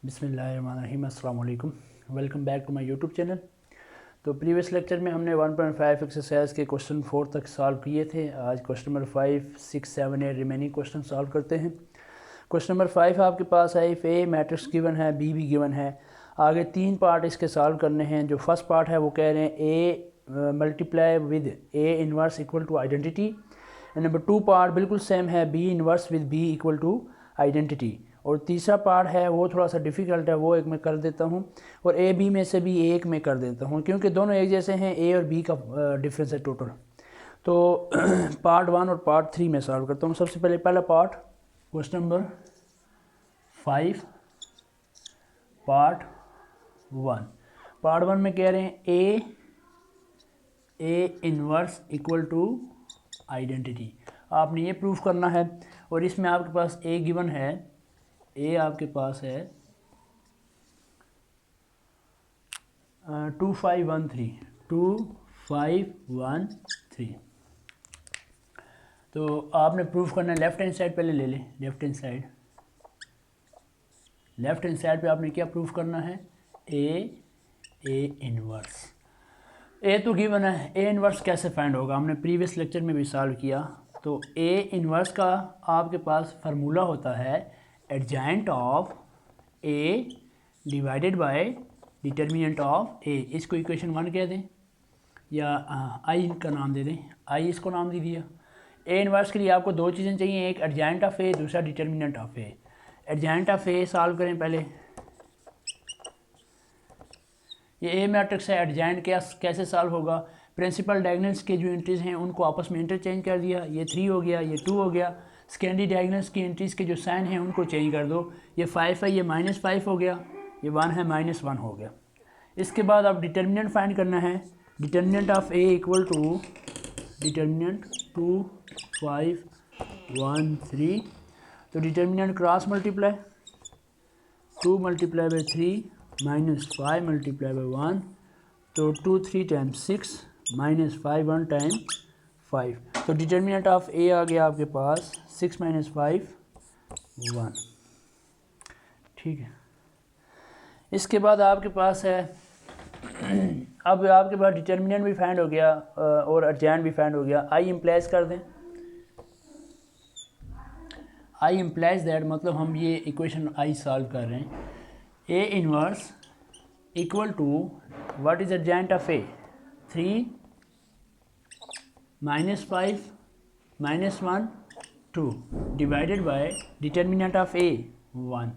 बिस्मिल्लाहिर्रहमानिर्रहीम, अस्सलाम वालेकुम। Welcome back to my YouTube channel. तो प्रीवियस लेक्चर में हमने 1.5 एक्सरसाइज के क्वेश्चन 4 तक सॉल्व किए थे। आज question number 5, 6, 7, 8 remaining question solve करते हैं। क्वेश्चन नंबर 5 आपके पास है, इफ़ ए मैट्रिक्स गिवन है, बी भी गिवन है। आगे 3 पार्ट इसके सॉल्व करने हैं। जो फर्स्ट पार्ट है वो कह रहे हैं A multiply with A inverse equal to identity. Number 2 part बिल्कुल सेम है, B inverse with B equal to identity. और तीसरा पार्ट है वो थोड़ा सा डिफ़िकल्ट है, वो एक मैं कर देता हूँ और ए बी में से भी एक में कर देता हूँ, क्योंकि दोनों एक जैसे हैं। ए और बी का डिफरेंस है टोटल। तो पार्ट 1 और पार्ट 3 में सॉल्व करता हूँ। सबसे पहला part question number 5 part 1। Part 1 में कह रहे हैं A inverse equal to identity. आपने ये प्रूफ करना है। और इसमें आपके पास ए गिवन है, ए आपके पास है 2513। तो आपने प्रूफ करना है, लेफ्ट हैंड साइड पहले ले लें। लेफ्ट हैंड साइड पे आपने क्या प्रूफ करना है, ए इनवर्स। ए तो गिवन है, ए इनवर्स कैसे फाइंड होगा हमने प्रीवियस लेक्चर में भी सॉल्व किया। तो ए इनवर्स का आपके पास फार्मूला होता है adjoint of A divided by determinant of A. इसको इक्वेशन 1 कह दें या आई का नाम दे दें, आई इसको नाम दे दिया। ए इनवर्स के लिए आपको दो चीज़ें चाहिए, एक एडजाइंट ऑफ ए, दूसरा determinant of A. Adjoint of A solve करें पहले। ये ए मैट्रिक्स है, एडजाइंट कैसे सॉल्व होगा, प्रिंसिपल डायगोनल्स के जो एंट्रीज हैं उनको आपस में इंटरचेंज कर दिया। ये 3 हो गया, ये 2 हो गया। सेकेंडरी डायगोनल्स की एंट्रीज के जो साइन हैं उनको चेंज कर दो। ये 5 है, ये -5 हो गया, ये 1 है, -1 हो गया। इसके बाद आप डिटर्मिनेंट फाइंड करना है। Determinant of A equal to determinant 2, 5, 1, 3। तो determinant cross multiply 2 multiply by 3 -5 multiply by 1। तो 2 3 टाइम्स 6 -5 1 टाइम 5। तो डिटर्मिनेंट ऑफ ए आ गया आपके पास 6 - 5 1। ठीक है। इसके बाद आपके पास है अब आपके पास डिटर्मिनेंट भी फाइंड हो गया और एडजाइंट भी फाइंड हो गया। आई इम्प्लाइज कर दें। आई इम्प्लाइज दैट मतलब हम ये इक्वेशन आई सॉल्व कर रहे हैं। A inverse equal to what is adjoint of A, 3 -5 -1 2 divided by determinant of A 1।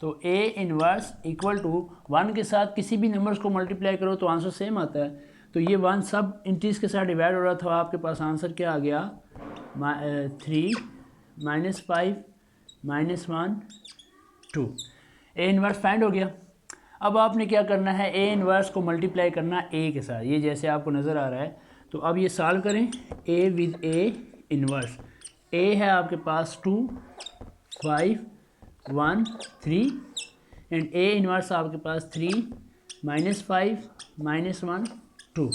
तो ए इनवर्स इक्वल टू 1 के साथ किसी भी नंबर्स को मल्टीप्लाई करो तो आंसर सेम आता है। तो ये 1 सब इंटीज के साथ डिवाइड हो रहा था, आपके पास आंसर क्या आ गया, 3 -5 -1 2। ए इनवर्स फाइंड हो गया। अब आपने क्या करना है, ए इनवर्स को मल्टीप्लाई करना ए के साथ, ये जैसे आपको नज़र आ रहा है। तो अब ये सॉल्व करें, ए विद ए इनवर्स। ए है आपके पास 2, 5, 1, 3 एंड ए इनवर्स आपके पास 3 -5 -1 2।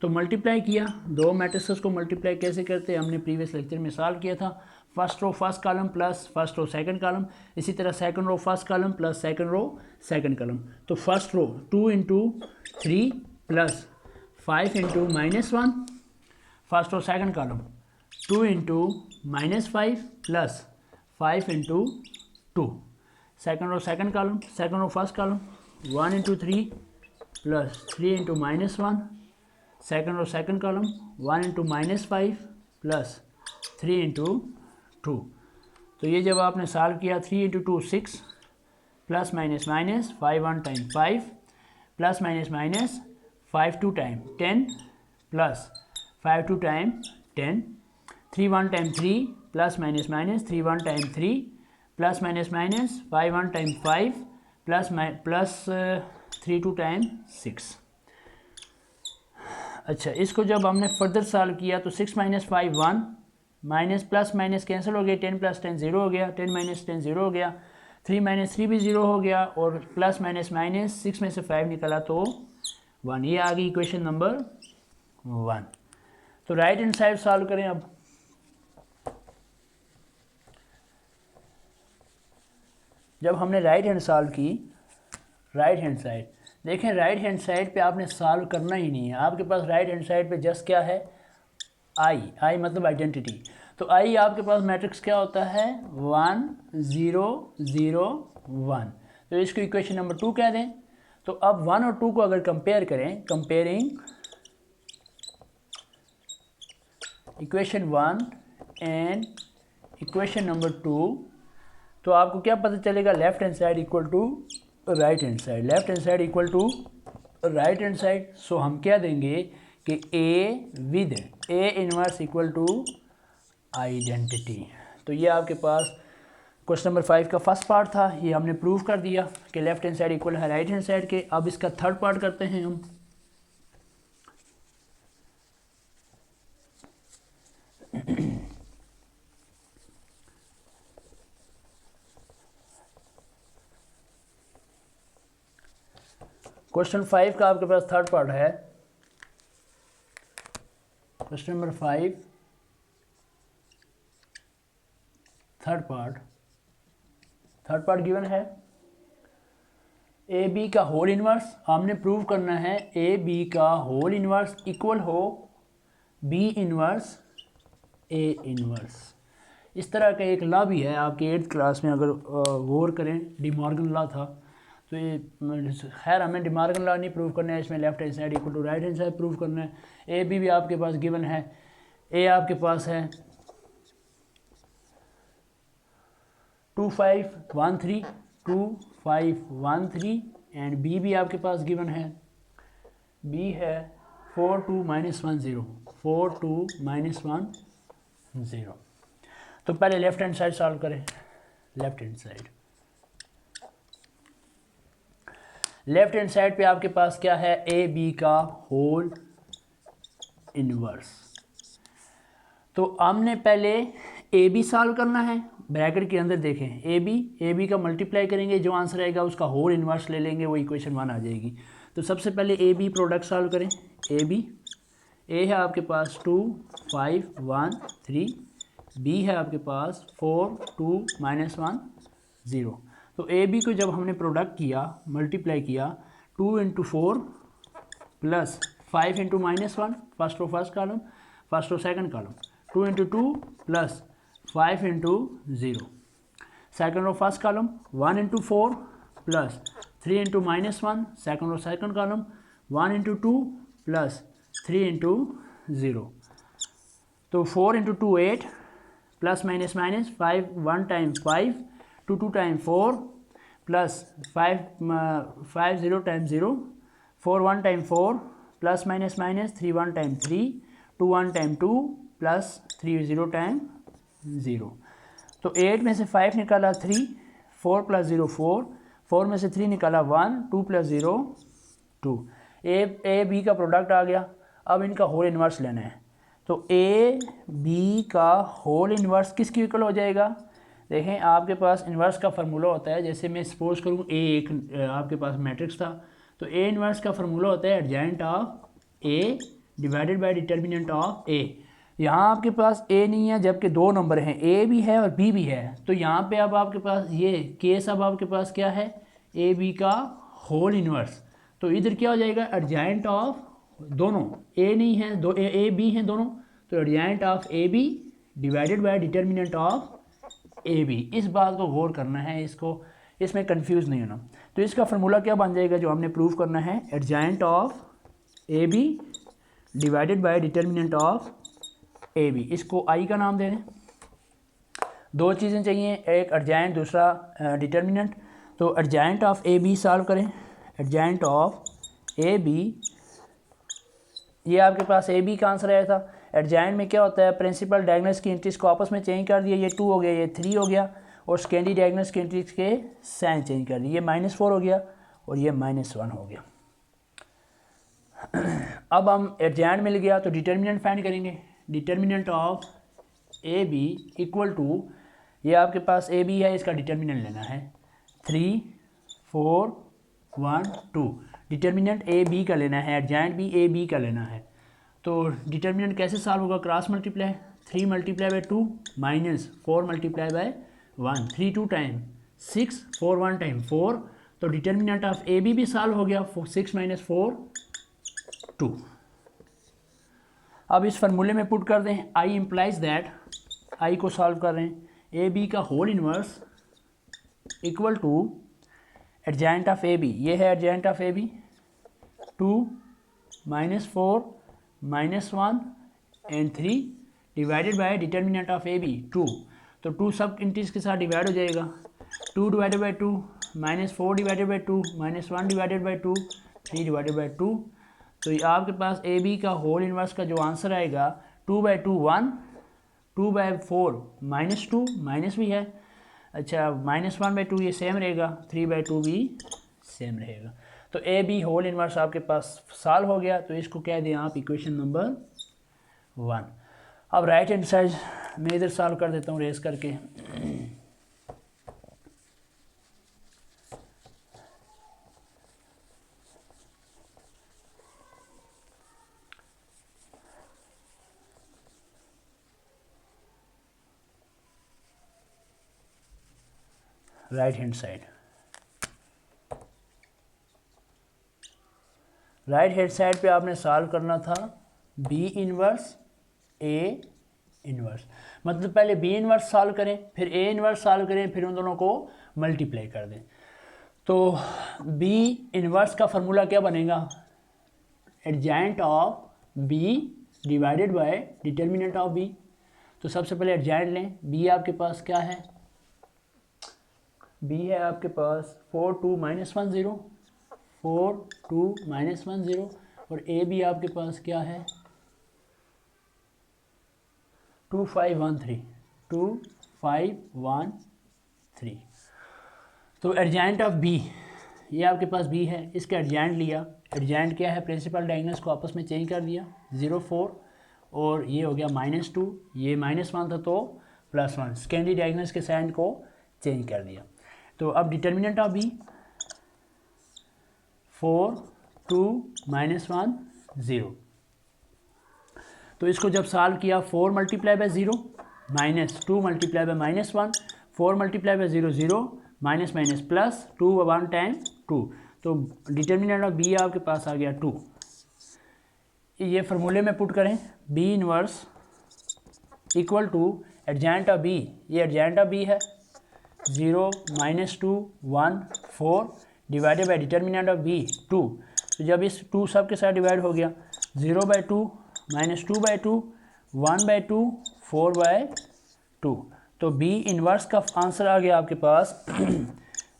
तो मल्टीप्लाई किया, दो मैट्रिसेस को मल्टीप्लाई कैसे करते हैं हमने प्रीवियस लेक्चर में सॉल्व किया था। First row first column plus first row second column, इसी तरह second row first column plus second row second column. तो first row 2 × 3 plus 5 × -1, first row second column 2 × -5 plus 5 × 2, second row second column, second row first column 1 × 3 plus 3 × -1, second row second column 1 × -5 plus 3 × 2। तो ये जब आपने solve किया 3 × 2 6 plus minus 5 1 time 5 plus minus 5 2 time 10 plus 5 2 time 10, 3 1 time 3 plus minus 3 1 time 3 plus minus 5 1 time 5 plus 3 2 time 6। अच्छा, इसको जब हमने further solve किया तो 6 - 5 1 माइनस प्लस माइनस कैंसिल हो गया, 10 + 10 0 हो गया, 10 - 10 0 हो गया, 3 - 3 भी 0 हो गया और प्लस माइनस 6 में से 5 निकला तो 1। ये आ गई इक्वेशन नंबर 1। तो राइट हैंड साइड सॉल्व करें। अब जब हमने राइट हैंड सॉल्व की, राइट हैंड साइड देखें, राइट हैंड साइड पे आपने सॉल्व करना ही नहीं है, आपके पास राइट हैंड साइड पे जस्ट क्या है, आई मतलब आइडेंटिटी। तो आई आपके पास मैट्रिक्स क्या होता है, 1 0 0 1, तो इसको इक्वेशन नंबर 2 कह दें। तो अब 1 और 2 को अगर कंपेयर करें, comparing equation 1 and equation number 2, तो आपको क्या पता चलेगा, left hand side equal to right hand side, left hand side equal to right hand side. So हम क्या देंगे कि A with A inverse equal to identity. तो ये आपके पास क्वेश्चन नंबर 5 का फर्स्ट पार्ट था, ये हमने प्रूव कर दिया कि लेफ्ट हैंड साइड इक्वल है राइट हैंड साइड के। अब इसका थर्ड पार्ट करते हैं हम। क्वेश्चन 5 का आपके पास थर्ड पार्ट है, question number 5 third part given है, ए बी का होल इनवर्स हमने प्रूव करना है, ए बी का होल इनवर्स इक्वल हो बी इनवर्स ए इनवर्स। इस तरह का एक लॉ भी है आपके 8th क्लास में, अगर गौर करें, डिमॉर्गन लॉ था। तो ये खैर हमें डिमॉर्गन लॉ नहीं प्रूव करना है, इसमें left hand side equal to right hand side prove करना है। ए बी भी आपके पास गिवन है, ए आपके पास है 2 5 1 3 2 5 1 3 एंड बी भी आपके पास गिवन है, बी है 4 2 -1 0 4 2 -1 0। तो पहले लेफ्ट हैंड साइड सॉल्व करें, left hand side, left hand side पे आपके पास क्या है, ए बी का होल इनवर्स। तो हमने पहले ए बी सॉल्व करना है, ब्रैकेट के अंदर देखें ए बी का मल्टीप्लाई करेंगे, जो आंसर आएगा उसका होल इनवर्स ले लेंगे, वो इक्वेशन 1 आ जाएगी। तो सबसे पहले ए बी प्रोडक्ट सॉल्व करें, ए बी, ए है आपके पास 2 5 1 3, बी है आपके पास 4 2 -1 0। तो ए बी को जब हमने प्रोडक्ट किया, मल्टीप्लाई किया, 2 × 4 प्लस 5 × -1, फर्स्ट और फर्स्ट कॉलम, फर्स्ट और सेकंड कॉलम, 2 × 2 प्लस 5 × 0, सेकंड और फर्स्ट कॉलम, 1 × 4 प्लस 3 × -1, सेकंड और सेकंड कॉलम, 1 × 2 प्लस 3 × 0। तो 4 × 2 8 plus minus 5 1 time 5 2 2 time 4 plus 5 0 time 0 4 1 time 4 plus minus 3 1 time 3 2 1 time 2 plus 3 0 time 0। तो 8 में से 5 निकाला 3, 4 + 0 4, 4 में से 3 निकाला 1, 2 + 0 2। ए बी का प्रोडक्ट आ गया। अब इनका होल इन्वर्स लेना है, तो ए बी का होल इन्वर्स किसकी इक्वल हो जाएगा। देखें आपके पास इन्वर्स का फार्मूला होता है, जैसे मैं सपोज करूँ ए एक आपके पास मैट्रिक्स था, तो ए इन्वर्स का फार्मूला होता है adjoint of A divided by determinant of A. यहाँ आपके पास ए नहीं है, जबकि 2 नंबर हैं, ए भी है और बी भी है। तो यहाँ पे अब आपके पास ये केस, अब आपके पास क्या है, ए बी का होल इन्वर्स। तो इधर क्या हो जाएगा, एडजेंट ऑफ दोनों, ए नहीं है, दो ए बी हैं दोनों, तो adjoint of A B divided by determinant of A B. इस बात को गौर करना है, इसको इसमें कंफ्यूज नहीं होना। तो इसका फार्मूला क्या बन जाएगा जो हमने प्रूव करना है, adjoint of A B divided by determinant of A B. इसको आई का नाम दे दें। 2 चीज़ें चाहिए, एक एडजेंट, दूसरा डिटर्मिनेंट। तो adjoint of A B solve करें, एडजेंट ऑफ ए बी, ये आपके पास ए बी का आंसर आया था। एडजेंट में क्या होता है, प्रिंसिपल डायगोनल्स की एंट्रीज को आपस में चेंज कर दिया, ये 2 हो गया, ये 3 हो गया, और सेकेंडरी डायगोनल्स की एंट्रीज के साइन चेंज कर दिए, ये -4 हो गया और ये -1 हो गया। अब हम एडजेंट मिल गया तो डिटर्मिनेंट फाइंड करेंगे। Determinant of A B equal to, ये आपके पास ए बी है, इसका डिटर्मिनेंट लेना है 3 4 1 2। डिटर्मिनेंट ए बी का लेना है, एडजेंट भी ए बी का लेना है। तो डिटर्मिनेंट कैसे सॉल्व होगा, क्रॉस मल्टीप्लाई, 3 × 2 -4 × 1, 3 2 टाइम 6, 4 1 टाइम 4, तो डिटर्मिनेंट ऑफ ए बी भी सॉल्व हो गया, 6 - 4 2। अब इस फार्मूले में पुट कर दें, आई इम्प्लाइज दैट, आई को सॉल्व कर रहे हैं, ए बी का whole inverse equal to adjoint of A B, ये है adjoint of A B, 2 - 4 -1 and 3 divided by determinant of A B 2, तो 2 सब इंटीज के साथ डिवाइड हो जाएगा, 2 divided by 2 -4 divided by 2 -1 divided by 2 3 divided by 2, तो ये आपके पास ए बी का होल इनवर्स का जो आंसर आएगा 2/2 1, 2/4 -2 माइनस भी है, अच्छा -1/2 ये सेम रहेगा, 3/2 भी सेम रहेगा। तो ए बी होल इनवर्स आपके पास सॉल्व हो गया, तो इसको कह दें आप इक्वेशन नंबर 1। अब राइट हैंड साइड मैं इधर सॉल्व कर देता हूँ रेस करके। Right hand side, right hand side पे आपने सॉल्व करना था बी इनवर्स ए इनवर्स, मतलब पहले बी इनवर्स सॉल्व करें, फिर ए इनवर्स सॉल्व करें, फिर उन दोनों को मल्टीप्लाई कर दें। तो बी इनवर्स का फार्मूला क्या बनेगा, adjoint of B divided by determinant of B. तो सबसे पहले एडजेंट लें, बी आपके पास क्या है, बी है आपके पास 4 2 -1 0, 4 2 -1 0, और ए बी आपके पास क्या है 2 5 1 3, 2 5 1 3। तो एडजेंट ऑफ बी, ये आपके पास बी है, इसका एडजेंट लिया, एडजेंट क्या है, प्रिंसिपल डायगोनल्स को आपस में चेंज कर दिया, 0 4 और ये हो गया -2, ये -1 था तो +1, सेकेंडरी डायगोनल्स के साइन को चेंज कर दिया। तो अब डिटर्मिनेंट ऑफ बी 4 2 -1 0, तो इसको जब सॉल्व किया 4 × 0 -2 × -1, 4 × 0 0 माइनस प्लस 2 1 टाइम 2, तो डिटर्मिनेंट ऑफ बी आपके पास आ गया 2। ये फार्मूले में पुट करें, B inverse equal to adjoint of B, ये एडजेंट ऑफ बी है 0 -2 1 4 divided by determinant of B 2, तो जब इस 2 सब के साथ डिवाइड हो गया 0/2 -2/2 1/2 4/2, तो बी इनवर्स का आंसर आ गया आपके पास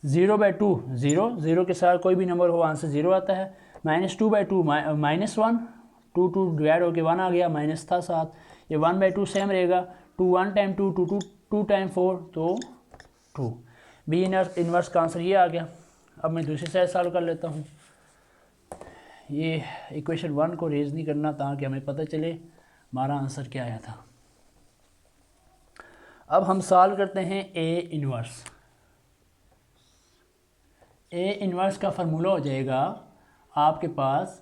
0/2 0, 0 के साथ कोई भी नंबर हो आंसर 0 आता है, -2/2 -1, 2 2 डिवाइड होकर 1 आ गया, माइनस था साथ, ये 1/2 सेम रहेगा, 2 1 टाइम 2 2 2 टाइम 4 तो 2, बी इनवर्स का आंसर ये आ गया। अब मैं दूसरी साइड सॉल्व कर लेता हूँ, ये इक्वेशन 1 को रेज नहीं करना ताकि हमें पता चले हमारा आंसर क्या आया था। अब हम सॉल्व करते हैं ए इनवर्स। ए इनवर्स का फार्मूला हो जाएगा आपके पास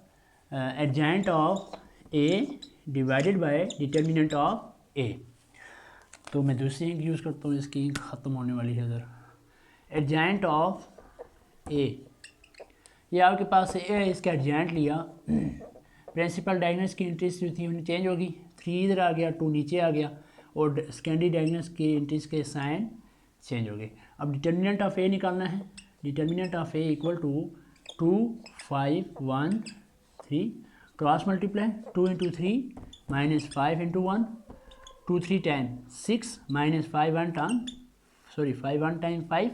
adjoint of A divided by determinant of A. तो मैं दूसरी इंक यूज़ करता हूँ, इसकी इंक ख़त्म होने वाली है इधर। एडजेंट ऑफ ए, ये आपके पास ए है, इसका एडजेंट लिया, प्रिंसिपल डायगोनल्स की एंट्रीज जो थी उन्हें चेंज होगी, 3 इधर आ गया 2 नीचे आ गया, और सेकेंडरी डायगोनल्स की एंट्रीज के साइन चेंज हो गए। अब डिटर्मिनेंट ऑफ ए निकालना है, determinant of A equal to 2 5 1 3, cross multiply 2 × 3 -5 × 1, 2 3 time 6 -5 1 time 5,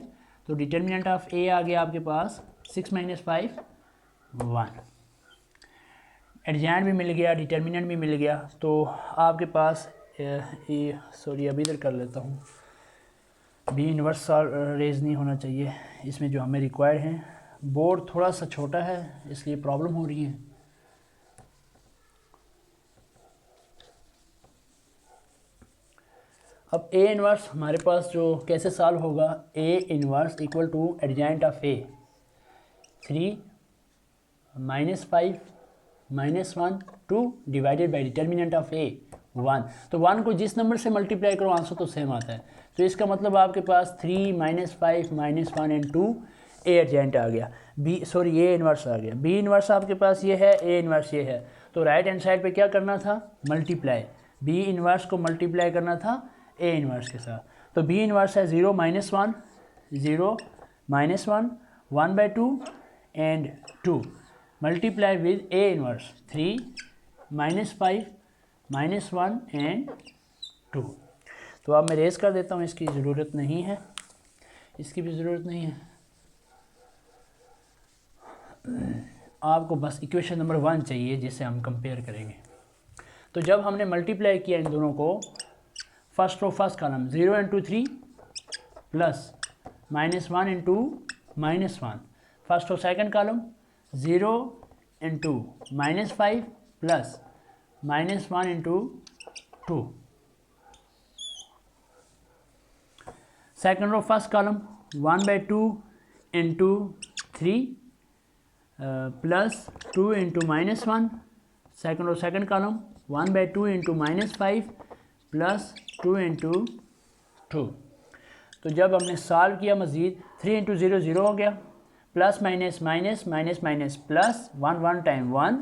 तो डिटर्मिनेंट ऑफ ए आ गया आपके पास 6 - 5 1, एडजेंट भी मिल गया, डिटर्मिनेंट भी मिल गया, तो आपके पास सॉरी अभी इधर कर लेता हूँ, बी इनवर्स रेज नहीं होना चाहिए इसमें जो हमें रिक्वायर्ड हैं, बोर्ड थोड़ा सा छोटा है इसलिए प्रॉब्लम हो रही है। अब ए इनवर्स हमारे पास जो कैसे सॉल्व होगा, A inverse equal to adjoint of A 3 -5 -1 2 divided by determinant of A 1, तो 1 को जिस नंबर से मल्टीप्लाई करो आंसर तो सेम आता है। तो इसका मतलब आपके पास 3 -5 -1 एंड 2 ए एडजेंट आ गया, ए इन्वर्स आ गया। बी इन्वर्स आपके पास ये है, ए इन्वर्स ये है, तो राइट हैंड साइड पे क्या करना था, मल्टीप्लाई, बी इन्वर्स को मल्टीप्लाई करना था ए इन्वर्स के साथ। तो बी इन्वर्स है 0 -1 0 -1 1/2 and 2 multiply with A inverse 3 -5 -1 and 2। तो अब मैं रेस कर देता हूँ, इसकी ज़रूरत नहीं है, इसकी भी ज़रूरत नहीं है। आपको बस इक्वेशन नंबर 1 चाहिए जिससे हम कंपेयर करेंगे। तो जब हमने मल्टीप्लाई किया इन दोनों को, first row first column 0 × 3 plus -1 × -1, first row second column 0 × -5 plus -1 × 2, second row first column 1/2 × 3 plus 2 × -1, second row second column 1/2 × -5 plus 2 × 2। तो जब हमने सॉल्व किया मज़ीद 3 × 0 0 हो गया, plus minus minus minus minus plus 1 time 1,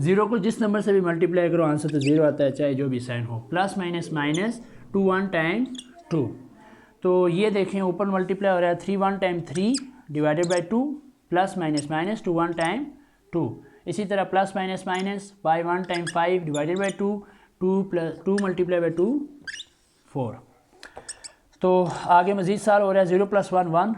0 को जिस नंबर से भी मल्टीप्लाई करो आंसर तो 0 आता है, चाहे जो भी साइन हो, प्लस माइनस माइनस 2 1 टाइम 2। तो ये देखें ऊपर मल्टीप्लाई हो रहा है 3 1 time 3 divided by 2 plus minus minus 2 1 time 2। इसी तरह plus minus minus by 1 time 5 divided by 2 2 multiply by 2 4। तो आगे मज़ीद साल हो रहा है 0 + 1 1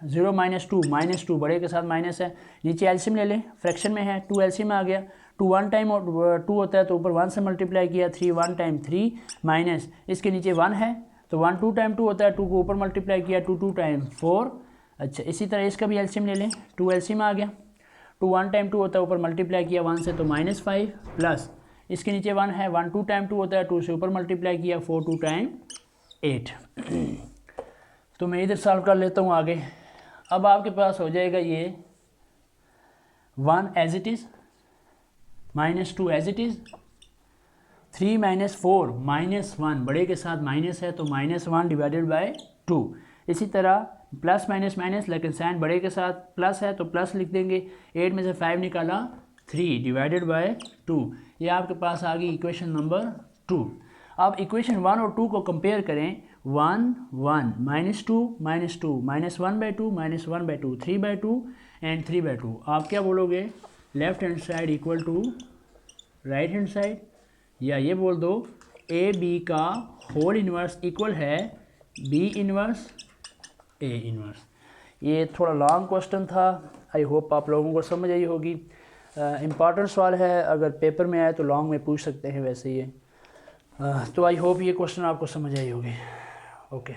0 - 2 बड़े के साथ माइनस है, नीचे एलसीएम ले लें, फ्रैक्शन में है 2 एलसीएम आ गया, 2 1 टाइम 2 होता है तो ऊपर 1 से मल्टीप्लाई किया, 3 1 टाइम 3 माइनस इसके नीचे 1 है तो 1 2 टाइम 2 होता है, 2 को ऊपर मल्टीप्लाई किया 2 2 टाइम 4। अच्छा इसी तरह इसका भी एलसीएम ले लें, 2 एलसीएम आ गया, 2 1 टाइम 2 होता है ऊपर मल्टीप्लाई किया 1 से तो -5 प्लस इसके नीचे 1 है, 1 2 टाइम 2 होता है 2 से ऊपर मल्टीप्लाई किया 4 2 टाइम 8। तो मैं इधर सॉल्व कर लेता हूँ आगे। अब आपके पास हो जाएगा ये 1 as it is, -2 as it is, 3 - 4 -1 बड़े के साथ माइनस है तो -1 डिवाइडेड बाय 2। इसी तरह प्लस माइनस माइनस लेकिन साइन बड़े के साथ प्लस है तो प्लस लिख देंगे, 8 में से 5 निकाला 3 डिवाइडेड बाय 2। ये आपके पास आ गई इक्वेशन नंबर 2। अब इक्वेशन 1 और 2 को कंपेयर करें, 1 1 -2 -2 -1/2 -1/2 3/2 एंड 3/2। आप क्या बोलोगे, left hand side equal to right hand side, या ये बोल दो ए बी का होल इन्वर्स इक्वल है बी इन्वर्स ए इन्वर्स। ये थोड़ा लॉन्ग क्वेश्चन था, आई होप आप लोगों को समझ आई होगी। इम्पॉर्टेंट सवाल है, अगर पेपर में आए तो लॉन्ग में पूछ सकते हैं वैसे ये। तो आई होप ये क्वेश्चन आपको समझ आई होगी। ओके।